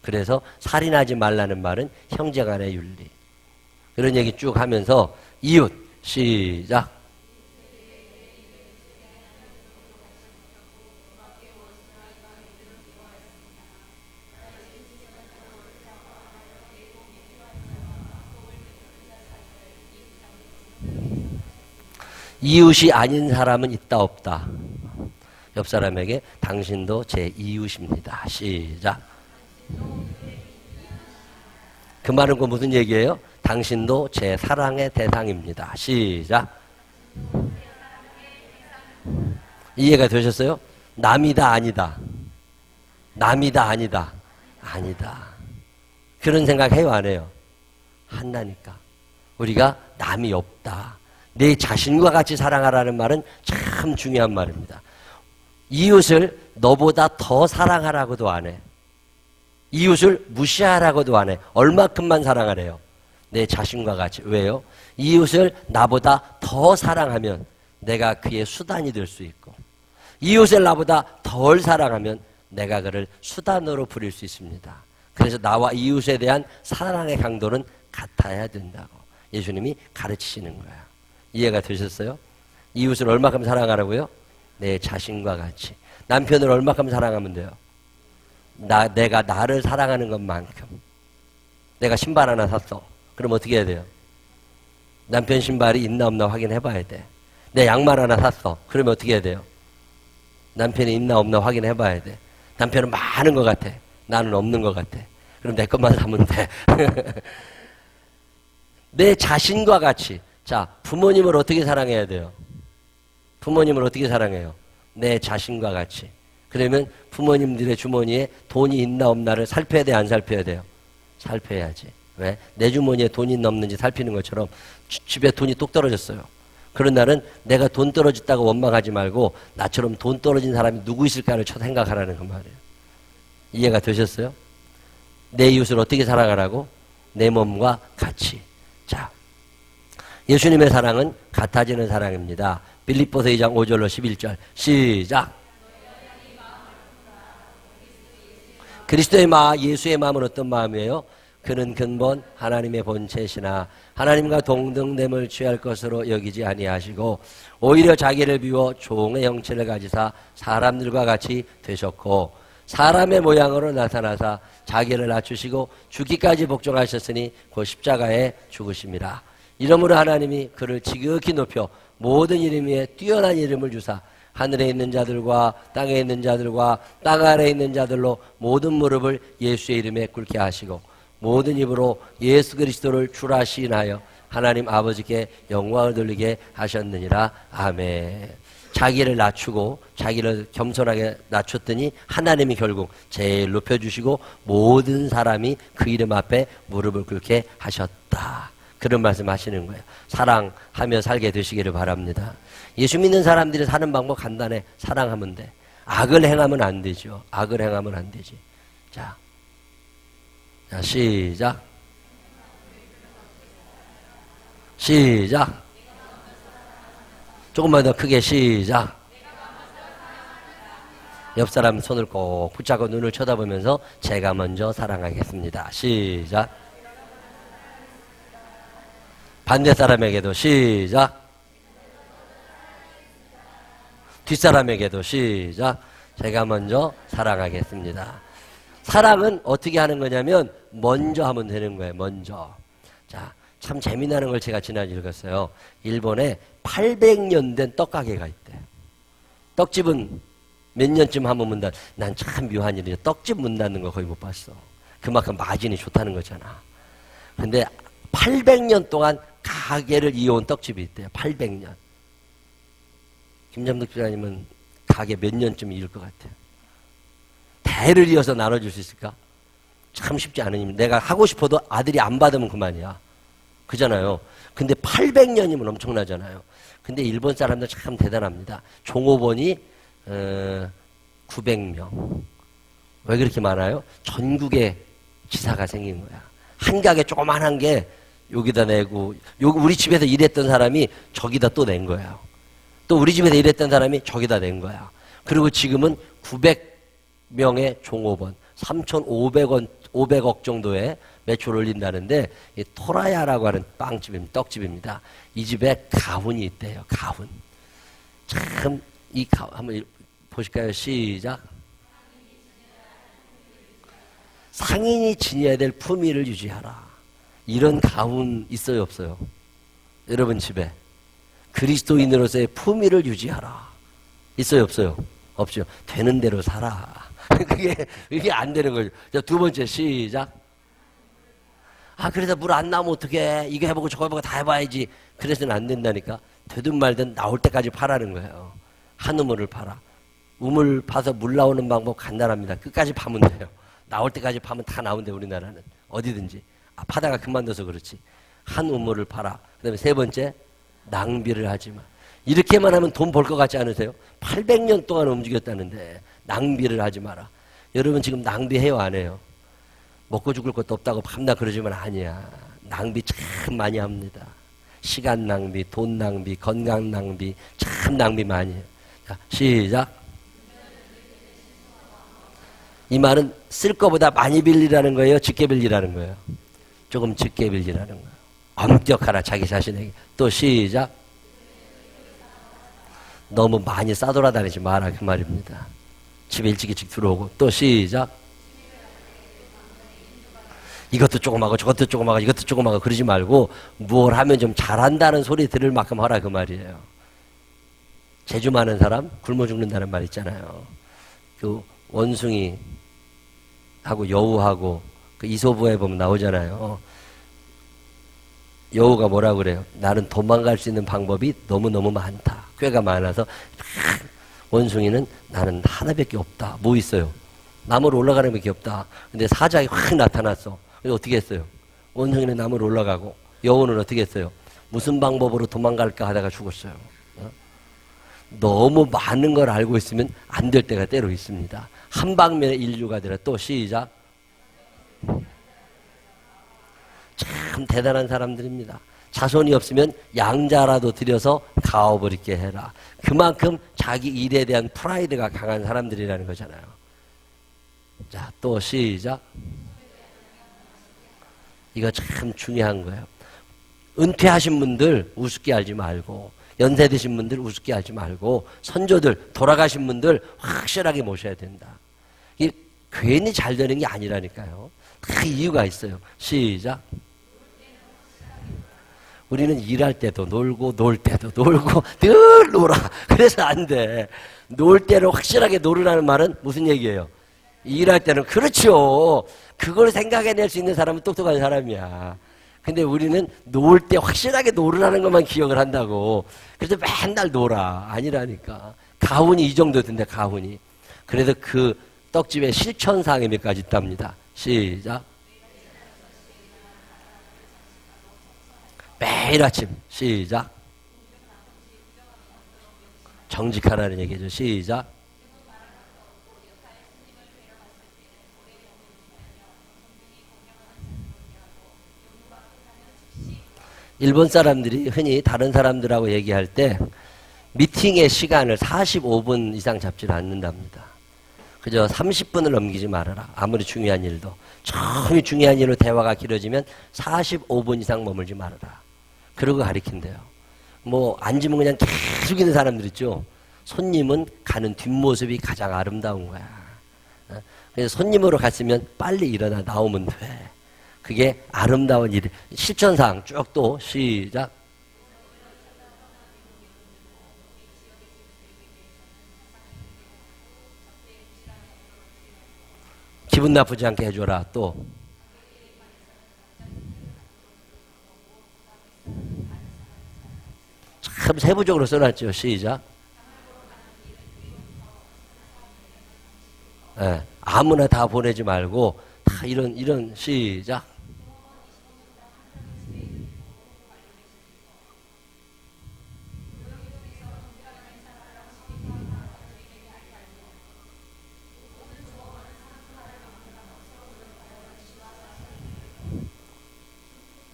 Speaker 1: 그래서 살인하지 말라는 말은 형제간의 윤리. 그런 얘기 쭉 하면서 이웃 시작. 이웃이 아닌 사람은 있다 없다. 옆 사람에게 당신도 제 이웃입니다. 시작. 그 말은 그 무슨 얘기예요? 당신도 제 사랑의 대상입니다. 시작. 이해가 되셨어요? 남이다 아니다. 남이다 아니다. 아니다. 그런 생각 해요 안 해요? 한다니까. 우리가 남이 없다. 내 자신과 같이 사랑하라는 말은 참 중요한 말입니다. 이웃을 너보다 더 사랑하라고도 안 해. 이웃을 무시하라고도 안 해. 얼마큼만 사랑하래요? 내 자신과 같이. 왜요? 이웃을 나보다 더 사랑하면 내가 그의 수단이 될 수 있고, 이웃을 나보다 덜 사랑하면 내가 그를 수단으로 부릴 수 있습니다. 그래서 나와 이웃에 대한 사랑의 강도는 같아야 된다고 예수님이 가르치시는 거예요. 이해가 되셨어요? 이웃을 얼마큼 사랑하라고요? 내 자신과 같이. 남편을 얼마큼 사랑하면 돼요? 내가 나를 사랑하는 것만큼. 내가 신발 하나 샀어. 그럼 어떻게 해야 돼요? 남편 신발이 있나 없나 확인해 봐야 돼. 내 양말 하나 샀어. 그러면 어떻게 해야 돼요? 남편이 있나 없나 확인해 봐야 돼. 남편은 많은 것 같아. 나는 없는 것 같아. 그럼 내 것만 사면 돼. 내 자신과 같이. 자, 부모님을 어떻게 사랑해야 돼요? 부모님을 어떻게 사랑해요? 내 자신과 같이. 그러면 부모님들의 주머니에 돈이 있나 없나를 살펴야 돼, 안 살펴야 돼요? 살펴야지. 왜? 내 주머니에 돈이 있나 없는지 살피는 것처럼 집에 돈이 뚝 떨어졌어요. 그런 날은 내가 돈 떨어졌다고 원망하지 말고 나처럼 돈 떨어진 사람이 누구 있을까를 생각하라는 그 말이에요. 이해가 되셨어요? 내 이웃을 어떻게 사랑하라고? 내 몸과 같이. 자, 예수님의 사랑은 같아지는 사랑입니다. 빌립보서 2장 5절로 11절 시작. 그리스도의 예수의 마음은 어떤 마음이에요? 그는 근본 하나님의 본체시나 하나님과 동등됨을 취할 것으로 여기지 아니하시고 오히려 자기를 비워 종의 형체를 가지사 사람들과 같이 되셨고 사람의 모양으로 나타나사 자기를 낮추시고 죽기까지 복종하셨으니 그 십자가에 죽으심이라. 이러므로 하나님이 그를 지극히 높여 모든 이름 위에 뛰어난 이름을 주사 하늘에 있는 자들과 땅에 있는 자들과 땅 아래에 있는 자들로 모든 무릎을 예수의 이름에 꿇게 하시고 모든 입으로 예수 그리스도를 주라 시인하여 하나님 아버지께 영광을 돌리게 하셨느니라. 아멘. 자기를 낮추고 자기를 겸손하게 낮췄더니 하나님이 결국 제일 높여주시고 모든 사람이 그 이름 앞에 무릎을 꿇게 하셨다. 그런 말씀 하시는 거예요. 사랑하며 살게 되시기를 바랍니다. 예수 믿는 사람들이 사는 방법 간단해. 사랑하면 돼. 악을 행하면 안 되죠. 악을 행하면 안 되지. 자, 시작. 시작. 조금만 더 크게 시작. 옆 사람 손을 꼭 붙잡고 눈을 쳐다보면서 제가 먼저 사랑하겠습니다. 시작. 반대 사람에게도 시작. 뒷사람에게도 시작. 제가 먼저 사랑하겠습니다. 사랑은 어떻게 하는 거냐면 먼저 하면 되는 거예요. 먼저. 자, 참 재미나는 걸 제가 지난주 읽었어요. 일본에 800년 된 떡가게가 있대. 떡집은 몇 년쯤 하면 문다. 난 참 묘한 일이야. 떡집 문 닫는 거 거의 못 봤어. 그만큼 마진이 좋다는 거잖아. 근데 800년 동안 가게를 이어온 떡집이 있대요. 800년. 김jam덕 기자님은 가게 몇 년쯤 이을 것 같아요? 대를 이어서 나눠줄 수 있을까? 참 쉽지 않은 일. 내가 하고 싶어도 아들이 안 받으면 그만이야. 그잖아요. 근데 800년이면 엄청나잖아요. 근데 일본 사람들 참 대단합니다. 종업원이 900명. 왜 그렇게 많아요? 전국에 지사가 생긴 거야. 한 가게 조그만한 게 여기다 내고, 우리 집에서 일했던 사람이 저기다 또 낸 거예요. 또 우리 집에서 일했던 사람이 저기다 낸 거야. 그리고 지금은 900명의 종업원, 3,500억 정도의 매출 올린다는데, 이 토라야라고 하는 빵집입니다. 떡집입니다. 이 집에 가훈이 있대요. 가훈. 참, 이 가훈, 한번 보실까요? 시작. 상인이 지녀야 될 품위를 유지하라. 이런 가훈 있어요, 없어요? 여러분 집에. 그리스도인으로서의 품위를 유지하라. 있어요, 없어요? 없죠. 되는 대로 살아. 그게 안 되는 거죠. 자, 두 번째, 시작. 그래서 물 안 나오면 어떡해. 이거 해보고 저거 해보고 다 해봐야지. 그래서는 안 된다니까. 되든 말든 나올 때까지 파라는 거예요. 한 우물을 파라. 우물 파서 물 나오는 방법 간단합니다. 끝까지 파면 돼요. 나올 때까지 파면 다 나온대, 우리나라는. 어디든지. 파다가 그만둬서 그렇지. 한 우물을 파라. 그 다음에 세 번째, 낭비를 하지 마. 이렇게만 하면 돈 벌 것 같지 않으세요? 800년 동안 움직였다는데 낭비를 하지 마라. 여러분 지금 낭비해요, 안 해요? 먹고 죽을 것도 없다고 밤낮 그러지만 아니야. 낭비 참 많이 합니다. 시간 낭비, 돈 낭비, 건강 낭비, 참 낭비 많이 해요. 자, 시작. 이 말은 쓸 거보다 많이 빌리라는 거예요? 적게 빌리라는 거예요? 조금 적게 빌리라는 거예요. 엄격하라 자기 자신에게. 또 시작. 너무 많이 싸돌아다니지 마라 그 말입니다. 집에 일찍 들어오고. 또 시작. 이것도 조금하고 저것도 조금하고 이것도 조금하고 그러지 말고 뭘 하면 좀 잘한다는 소리 들을 만큼 하라 그 말이에요. 재주 많은 사람 굶어 죽는다는 말 있잖아요. 그 원숭이 하고 여우하고 그 이솝우에 보면 나오잖아요. 여우가 뭐라 그래요? 나는 도망갈 수 있는 방법이 너무너무 많다. 꾀가 많아서 원숭이는 나는 하나밖에 없다. 뭐 있어요? 나무로 올라가는 밖에 없다. 근데 사자가 확 나타났어. 그래서 어떻게 했어요? 원숭이는 나무로 올라가고 여우는 어떻게 했어요? 무슨 방법으로 도망갈까 하다가 죽었어요. 너무 많은 걸 알고 있으면 안 될 때가 때로 있습니다. 한 방면의 인류가 되라. 또 시작. 참 대단한 사람들입니다. 자손이 없으면 양자라도 들여서 가업을 있게 해라. 그만큼 자기 일에 대한 프라이드가 강한 사람들이라는 거잖아요. 자, 또 시작. 이거 참 중요한 거예요. 은퇴하신 분들 우습게 알지 말고, 연세 드신 분들 우습게 알지 말고, 선조들 돌아가신 분들 확실하게 모셔야 된다. 이게 괜히 잘 되는 게 아니라니까요. 다 이유가 있어요. 시작. 우리는 일할 때도 놀고 놀 때도 놀고 늘 놀아. 그래서 안 돼. 놀 때를 확실하게 놀으라는 말은 무슨 얘기예요? 일할 때는 그렇죠. 그걸 생각해낼 수 있는 사람은 똑똑한 사람이야. 근데 우리는 놀 때 확실하게 놀으라는 것만 기억을 한다고. 그래서 맨날 놀아. 아니라니까. 가훈이 이 정도 된대, 가훈이. 그래서 그 떡집에 실천사항이 몇 가지 있답니다. 시작. 매일 아침. 시작. 정직하라는 얘기죠. 시작. 일본 사람들이 흔히 다른 사람들하고 얘기할 때 미팅의 시간을 45분 이상 잡지 않는답니다. 그저 30분을 넘기지 말아라. 아무리 중요한 일도. 처음이 중요한 일로 대화가 길어지면 45분 이상 머물지 말아라. 그러고 가리킨대요. 뭐 앉으면 그냥 계속 있는 사람들 있죠. 손님은 가는 뒷모습이 가장 아름다운 거야. 그래서 손님으로 갔으면 빨리 일어나 나오면 돼. 그게 아름다운 일. 실천사항 쭉 또 시작. 기분 나쁘지 않게 해줘라. 또 참 세부적으로 써놨죠. 시작. 네, 아무나 다 보내지 말고 다 이런 시작.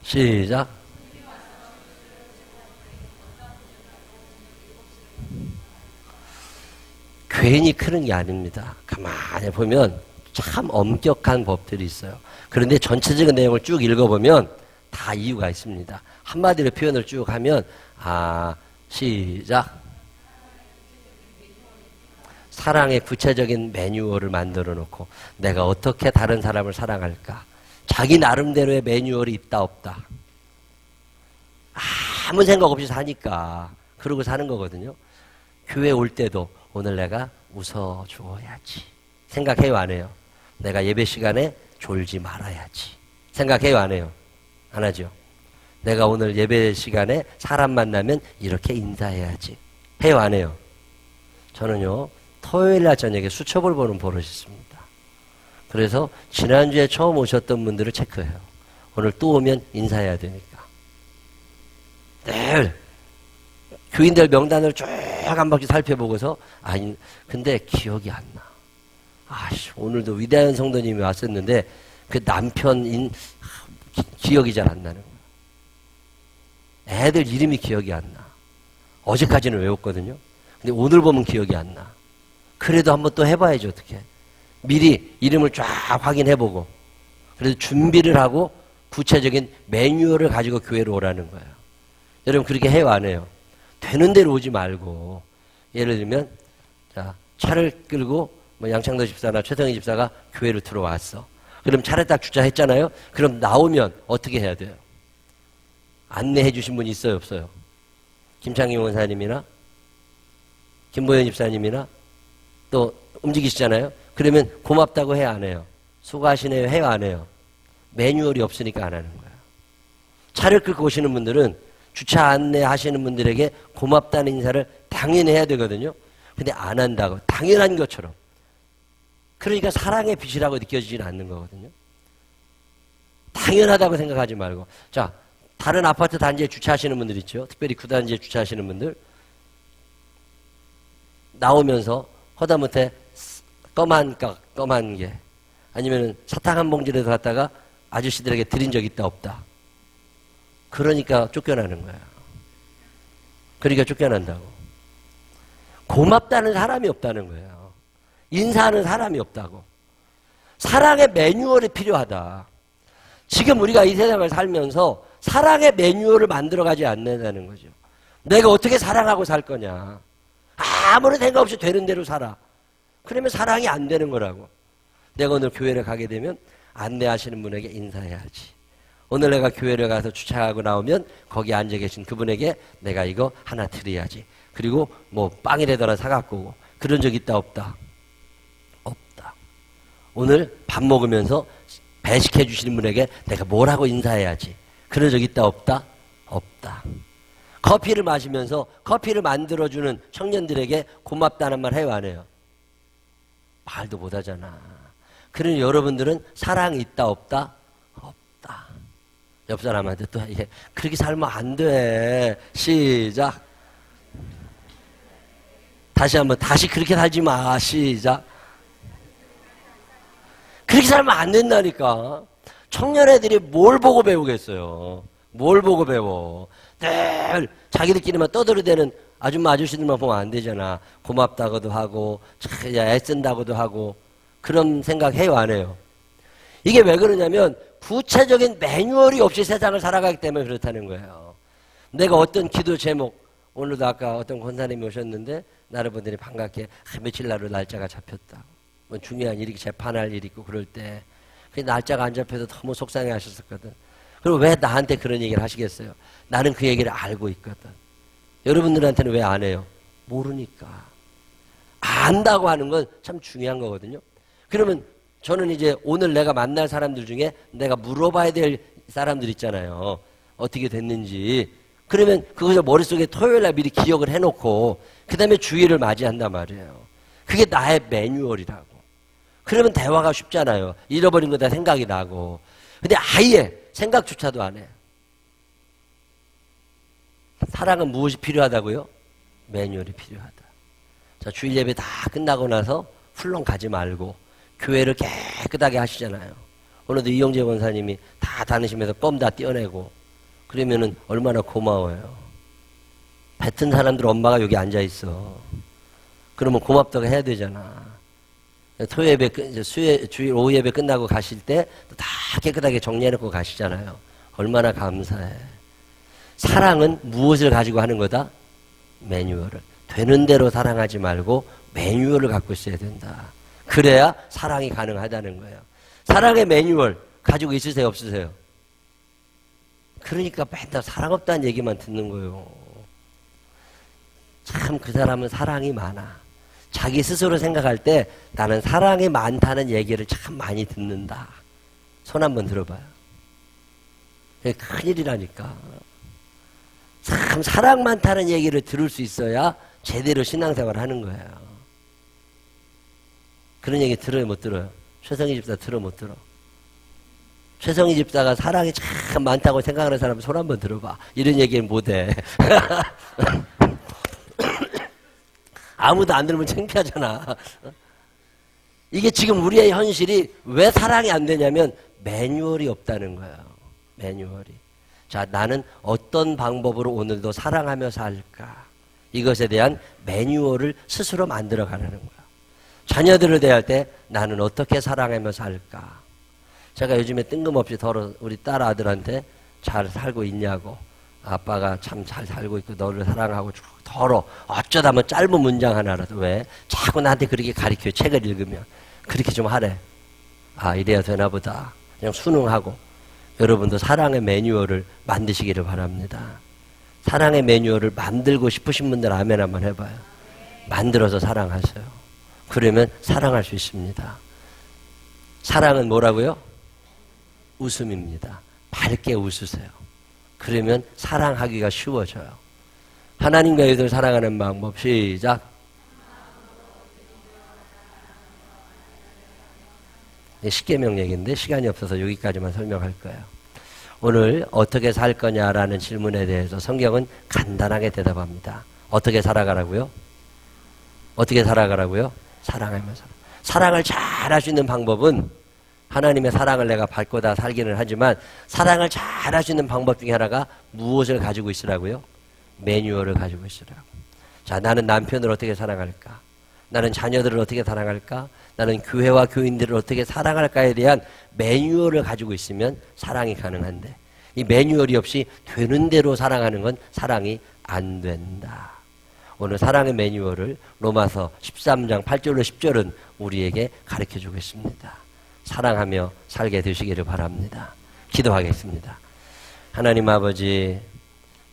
Speaker 1: 시작. 괜히 크는 게 아닙니다. 가만히 보면 참 엄격한 법들이 있어요. 그런데 전체적인 내용을 쭉 읽어보면 다 이유가 있습니다. 한마디로 표현을 쭉 하면 시작. 사랑의 구체적인 매뉴얼을 만들어 놓고 내가 어떻게 다른 사람을 사랑할까? 자기 나름대로의 매뉴얼이 있다 없다. 아무 생각 없이 사니까 그러고 사는 거거든요. 교회 올 때도 오늘 내가 웃어주어야지. 생각해요 안 해요? 내가 예배 시간에 졸지 말아야지. 생각해요 안 해요? 안 하죠? 내가 오늘 예배 시간에 사람 만나면 이렇게 인사해야지. 해요 안 해요? 저는요 토요일날 저녁에 수첩을 보는 버릇이 있습니다. 그래서 지난주에 처음 오셨던 분들을 체크해요. 오늘 또 오면 인사해야 되니까. 늘 교인들 명단을 쭉 한 바퀴 살펴보고서 근데 기억이 안 나. 오늘도 위대한 성도님이 왔었는데 그 남편인 기억이 잘 안 나는 애들 이름이 기억이 안 나. 어제까지는 외웠거든요. 근데 오늘 보면 기억이 안 나. 그래도 한번 또 해봐야지 어떻게. 미리 이름을 쫙 확인해보고 그래도 준비를 하고 구체적인 매뉴얼을 가지고 교회로 오라는 거예요. 여러분 그렇게 해요 안 해요? 되는 대로 오지 말고 예를 들면 자 차를 끌고 뭐 양창도 집사나 최성희 집사가 교회로 들어왔어. 그럼 차를 딱 주차했잖아요. 그럼 나오면 어떻게 해야 돼요? 안내해 주신 분 있어요 없어요? 김창희 원사님이나 김보현 집사님이나 또 움직이시잖아요. 그러면 고맙다고 해요 안 해요? 수고하시네요 해요 안 해요? 매뉴얼이 없으니까 안 하는 거예요. 차를 끌고 오시는 분들은 주차 안내하시는 분들에게 고맙다는 인사를 당연히 해야 되거든요. 근데 안 한다고 당연한 것처럼. 그러니까 사랑의 빛이라고 느껴지지는 않는 거거든요. 당연하다고 생각하지 말고. 자, 다른 아파트 단지에 주차하시는 분들 있죠. 특별히 그 단지에 주차하시는 분들. 나오면서 허다못해 검한 게 아니면 사탕 한 봉지라도 갖다가 아저씨들에게 드린 적 있다 없다. 그러니까 쫓겨나는 거야. 그러니까 쫓겨난다고. 고맙다는 사람이 없다는 거예요. 인사하는 사람이 없다고. 사랑의 매뉴얼이 필요하다. 지금 우리가 이 세상을 살면서 사랑의 매뉴얼을 만들어가지 않는다는 거죠. 내가 어떻게 사랑하고 살 거냐. 아무런 생각 없이 되는 대로 살아. 그러면 사랑이 안 되는 거라고. 내가 오늘 교회를 가게 되면 안내하시는 분에게 인사해야지. 오늘 내가 교회를 가서 주차하고 나오면 거기 앉아 계신 그분에게 내가 이거 하나 드려야지. 그리고 뭐 빵이라도 사갖고 오고. 그런 적 있다 없다? 없다. 오늘 밥 먹으면서 배식해 주시는 분에게 내가 뭐라고 인사해야지. 그런 적 있다 없다? 없다. 커피를 마시면서 커피를 만들어주는 청년들에게 고맙다는 말 해요 안 해요? 말도 못하잖아. 그러니 여러분들은 사랑이 있다 없다? 없다. 옆 사람한테 또 이게 그렇게 살면 안 돼. 시작. 다시 한번 다시 그렇게 살지 마. 시작. 그렇게 살면 안 된다니까. 청년 애들이 뭘 보고 배우겠어요. 뭘 보고 배워. 늘 자기들끼리만 떠들어대는 아줌마 아저씨들만 보면 안 되잖아. 고맙다고도 하고 애쓴다고도 하고 그런 생각 해요 안 해요? 이게 왜 그러냐면 구체적인 매뉴얼이 없이 세상을 살아가기 때문에 그렇다는 거예요. 내가 어떤 기도 제목 오늘도 아까 어떤 권사님이 오셨는데 나를 보더니 반갑게 며칠 날로 날짜가 잡혔다. 뭐 중요한 일이 재판할 일이 있고 그럴 때 그 날짜가 안 잡혀서 너무 속상해 하셨었거든. 그리고 왜 나한테 그런 얘기를 하시겠어요? 나는 그 얘기를 알고 있거든. 여러분들한테는 왜 안 해요? 모르니까. 안다고 하는 건 참 중요한 거거든요. 그러면 저는 이제 오늘 내가 만날 사람들 중에 내가 물어봐야 될 사람들 있잖아요. 어떻게 됐는지. 그러면 그것을 머릿속에 토요일날 미리 기억을 해놓고 그 다음에 주일을 맞이한단 말이에요. 그게 나의 매뉴얼이라고. 그러면 대화가 쉽잖아요. 잃어버린 거 다 생각이 나고. 근데 아예 생각조차도 안 해. 사랑은 무엇이 필요하다고요? 매뉴얼이 필요하다. 자, 주일 예배 다 끝나고 나서 훌렁 가지 말고 교회를 깨끗하게 하시잖아요. 오늘도 이영재 권사님이 다 다니시면서 껌 다 떼어내고 그러면은 얼마나 고마워요. 뱉은 사람들 엄마가 여기 앉아 있어. 그러면 고맙다고 해야 되잖아. 토요 예배, 주일 오후 예배 끝나고 가실 때 다 깨끗하게 정리해놓고 가시잖아요. 얼마나 감사해. 사랑은 무엇을 가지고 하는 거다? 매뉴얼을. 되는 대로 사랑하지 말고 매뉴얼을 갖고 있어야 된다. 그래야 사랑이 가능하다는 거예요. 사랑의 매뉴얼 가지고 있으세요? 없으세요? 그러니까 맨날 사랑 없다는 얘기만 듣는 거예요. 참 그 사람은 사랑이 많아. 자기 스스로 생각할 때 나는 사랑이 많다는 얘기를 참 많이 듣는다. 손 한번 들어봐요. 그게 큰일이라니까. 참 사랑 많다는 얘기를 들을 수 있어야 제대로 신앙생활을 하는 거예요. 그런 얘기 들어요 못 들어요? 최성희 집사 들어 못 들어? 최성희 집사가 사랑이 참 많다고 생각하는 사람은 손 한번 들어봐. 이런 얘기는 못해. 아무도 안 들으면 창피하잖아. 이게 지금 우리의 현실이 왜 사랑이 안 되냐면 매뉴얼이 없다는 거예요. 매뉴얼이. 자, 나는 어떤 방법으로 오늘도 사랑하며 살까? 이것에 대한 매뉴얼을 스스로 만들어 가라는 거야. 자녀들을 대할 때 나는 어떻게 사랑하며 살까? 제가 요즘에 뜬금없이 우리 딸 아들한테 잘 살고 있냐고, 아빠가 참 잘 살고 있고 너를 사랑하고 더러 어쩌다 뭐 짧은 문장 하나라도 왜 자꾸 나한테 그렇게 가르쳐요. 책을 읽으면 그렇게 좀 하래. 아, 이래야 되나 보다. 그냥 순응하고. 여러분도 사랑의 매뉴얼을 만드시기를 바랍니다. 사랑의 매뉴얼을 만들고 싶으신 분들 아멘 한번 해봐요. 만들어서 사랑하세요. 그러면 사랑할 수 있습니다. 사랑은 뭐라고요? 웃음입니다. 밝게 웃으세요. 그러면 사랑하기가 쉬워져요. 하나님과 이웃을 사랑하는 방법 시작. 십계명 얘기인데 시간이 없어서 여기까지만 설명할 거예요. 오늘 어떻게 살 거냐라는 질문에 대해서 성경은 간단하게 대답합니다. 어떻게 살아가라고요? 어떻게 살아가라고요? 사랑하면서. 사랑을 잘 할 수 있는 방법은 하나님의 사랑을 내가 받고 다 살기는 하지만 사랑을 잘 할 수 있는 방법 중에 하나가 무엇을 가지고 있으라고요? 매뉴얼을 가지고 있으라고. 자, 나는 남편을 어떻게 사랑할까? 나는 자녀들을 어떻게 사랑할까? 나는 교회와 교인들을 어떻게 사랑할까에 대한 매뉴얼을 가지고 있으면 사랑이 가능한데 이 매뉴얼이 없이 되는 대로 사랑하는 건 사랑이 안 된다. 오늘 사랑의 매뉴얼을 로마서 13장 8절로 10절은 우리에게 가르쳐 주겠습니다. 사랑하며 살게 되시기를 바랍니다. 기도하겠습니다. 하나님 아버지,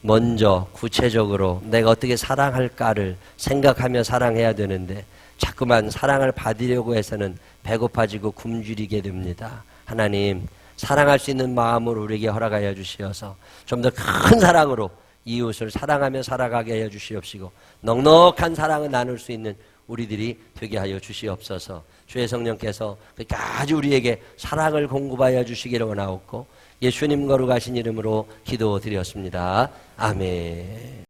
Speaker 1: 먼저 구체적으로 내가 어떻게 사랑할까를 생각하며 사랑해야 되는데 자꾸만 사랑을 받으려고 해서는 배고파지고 굶주리게 됩니다. 하나님, 사랑할 수 있는 마음을 우리에게 허락하여 주시어서 좀 더 큰 사랑으로 이웃을 사랑하며 살아가게 하여 주시옵시고 넉넉한 사랑을 나눌 수 있는 우리들이 되게 하여 주시옵소서. 주의 성령께서 끝까지 우리에게 사랑을 공급하여 주시기를 원하옵고 예수님 거룩하신 이름으로 기도드렸습니다. 아멘.